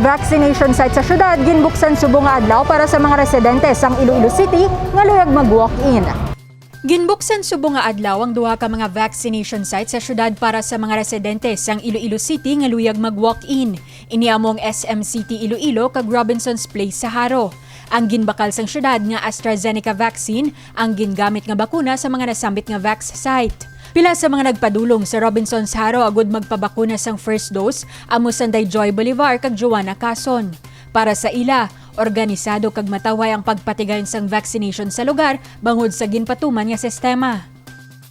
vaccination site sa syudad ginbuksan subong nga adlaw para sa mga residente sang Iloilo City nga luyag mag-walk-in. Ginbuksan subong nga adlaw ang duha ka mga vaccination site sa syudad para sa mga residente sang Iloilo City nga luyag mag-walk-in. Ini among SM City Iloilo kag Robinson's Place sa Haro. Ang ginbakal sang syudad nga AstraZeneca vaccine ang gingamit nga bakuna sa mga nasambit nga vax site. Pila sa mga nagpadulong sa Robinson's Haro agud magpabakuna sang first dose amo sanday Joy Bolivar kag Joanna Cason. Para sa ila, organisado kag mataway ang pagpatigayon sang vaccination sa lugar bangod sa ginpatuman nga sistema.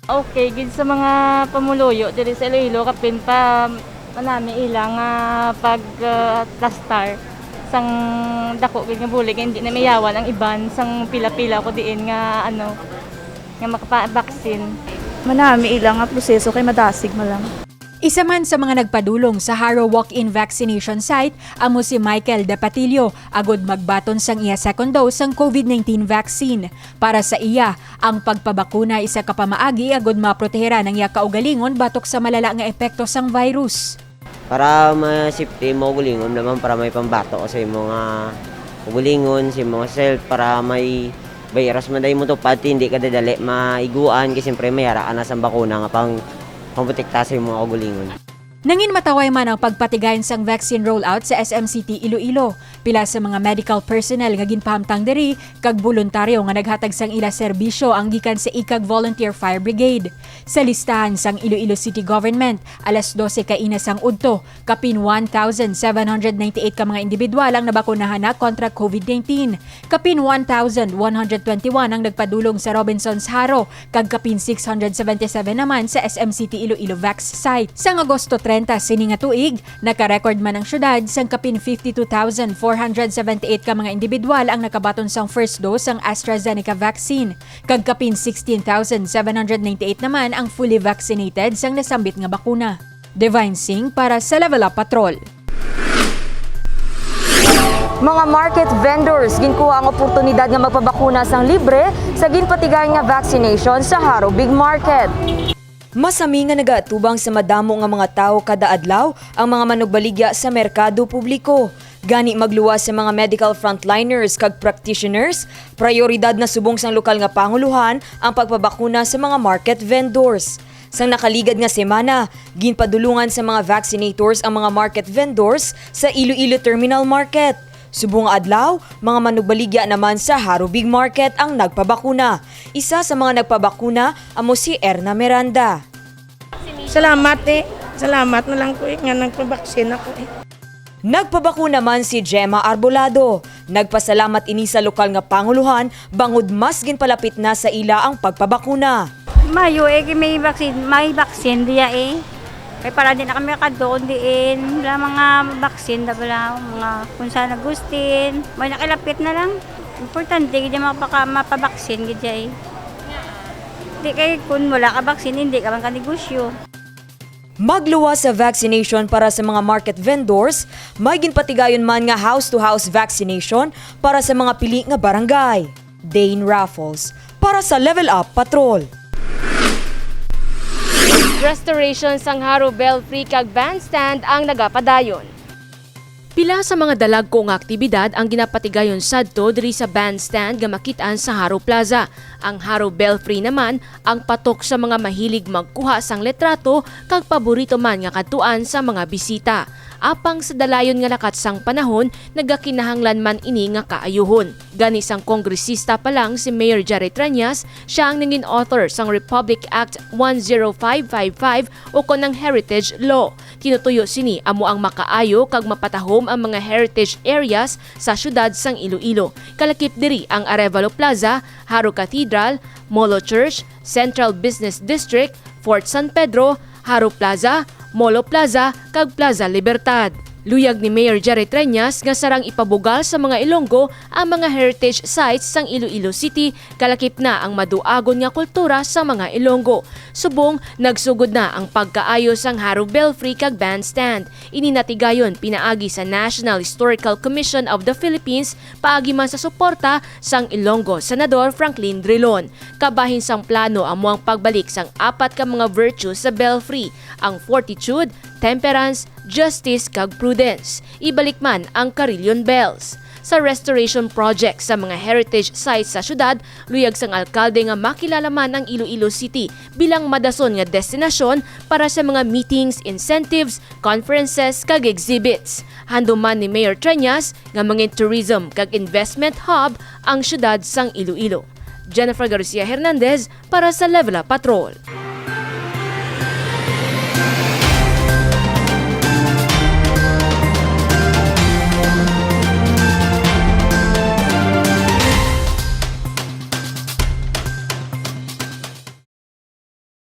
Okay, gid sa mga pamuluyo diri sa Iloilo kapin pa manami ilang pag plastar sang dako gid nga bulig hindi na mayawan ang iban sang pila-pila ko diin nga nga makapa-vaccine. Manami ilang nga proseso kay madasig mo lang. Isa man sa mga nagpadulong sa Haro Walk-in Vaccination Site amo si Michael De Patillo agud magbaton sang iya second dose sang COVID-19 vaccine. Para sa iya, ang pagpabakuna isa ka pamaagi agud maprotehera ng iya kaugalingon batok sa malala nga epekto sang virus. Para ma-safety mo gulingon naman para may pambato sa mga gulingon sa mga self para may virus man day mo to pati hindi ka dadali maiguan kasi siyempre may haraan na sa bakuna nga pamprotekta sa mga gulingon. Nangin mataway man ang pagpatigayon sang vaccine rollout sa SMCT Iloilo. Pila sa mga medical personnel nga ginpahamtang diri kag voluntaryo nga naghatag sang ila serbisyo ang gikan sa ICAG Volunteer Fire Brigade. Sa listahan sang Iloilo City Government, alas 12 ka ina sang udto, kapin 1,798 ka mga individual ang nabakunahan na kontra COVID-19. Kapin 1,121 ang nagpadulong sa Robinson's Haro kag kapin 677 naman sa SMCT Iloilo Vax site. Sang Agosto 30 sini nga tuig, naka-record man ang syudad sang kapin 52,478 ka mga individual ang nakabaton sang first dose sang AstraZeneca vaccine. Kag kapin 16,798 naman ang fully vaccinated sang nasambit nga bakuna. Divine Singh para sa Level Up Patrol. Mga market vendors ginkuha ang oportunidad nga magpabakuna sang libre sa ginpatigayon nga vaccination sa Haro Big Market. Masami nga nagaatubang sa madamo nga mga tao kada adlaw ang mga manugbaligya sa merkado publiko. Gani magluwas sa mga medical frontliners kag practitioners, prioridad na subong sang lokal nga panguluhan ang pagpabakuna sa mga market vendors. Sang nakaligad nga semana, ginpadulungan sa mga vaccinators ang mga market vendors sa Iloilo Terminal Market. Subong adlaw, mga manugbaligya naman sa Haro Big Market ang nagpabakuna. Isa sa mga nagpabakuna amo si Erna Miranda. Salamat Salamat na lang ko nga nagpabaksin ako Nagpabakuna man si Gemma Arbolado. Nagpasalamat ini sa lokal nga panguluhan bangod mas ginpalapit na sa ila ang pagpabakuna. Mayo may vaccine diya Kaya para din na kami kadoon diin, wala mga baksin, wala mga kung saan nagustin. May nakilapit na lang. Importante, hindi mapabaksin. Hindi kaya kung wala ka baksin, hindi ka man kanegosyo. Magluwas sa vaccination para sa mga market vendors, may ginpatigayon man nga house-to-house vaccination para sa mga pili nga barangay. Dane Raffles, para sa Level Up Patrol. Restoration sang Haro Belfry kag bandstand ang nagapadayon. Pila sa mga dalagko nga aktibidad ang ginapatigayon sadto diri sa bandstand nga makitaan sa Haro Plaza. Ang Haro Belfry naman ang patok sa mga mahilig magkuha sang letrato kag paborito man nga kadtuan sa mga bisita. Apang sa dalayon nga lakat sang panahon, nagakinahanglan man ini nga kaayuhon. Gani sang kongresista pa lang si Mayor Jerry Tranyas, siya ang nangin author sang Republic Act 10555 o konang Heritage Law. Tinutuyo sini amo ang makaayo kag mapatahom ang mga heritage areas sa syudad sang Iloilo. Kalakip diri ang Arevalo Plaza, Haro Cathedral, Molo Church, Central Business District, Fort San Pedro, Haro Plaza, Molo Plaza, kag Plaza Libertad. Luyag ni Mayor Jerry Tranyas nga sarang ipabugal sa mga Ilonggo ang mga heritage sites sang Iloilo City, kalakip na ang maduagon nga kultura sa mga Ilonggo. Subong, nagsugod na ang pagkaayo sang Haro Belfry kag bandstand. Ininatigayon pinaagi sa National Historical Commission of the Philippines paagi man sa suporta sang Ilonggo Senador Franklin Drilon. Kabahin sang plano amo ang pagbalik sang apat ka mga virtues sa Belfry, ang fortitude, temperance, justice kag prudence. Ibalik man ang Carillon Bells. Sa restoration project sa mga heritage sites sa syudad, luyag sang alkalde nga makilala man ang Iloilo City bilang madason nga destinasyon para sa mga meetings, incentives, conferences kag exhibits. Handuman ni Mayor Treñas nga mga tourism kag investment hub ang syudad sang Iloilo. Jennifer Garcia Hernandez para sa Level Up Patrol.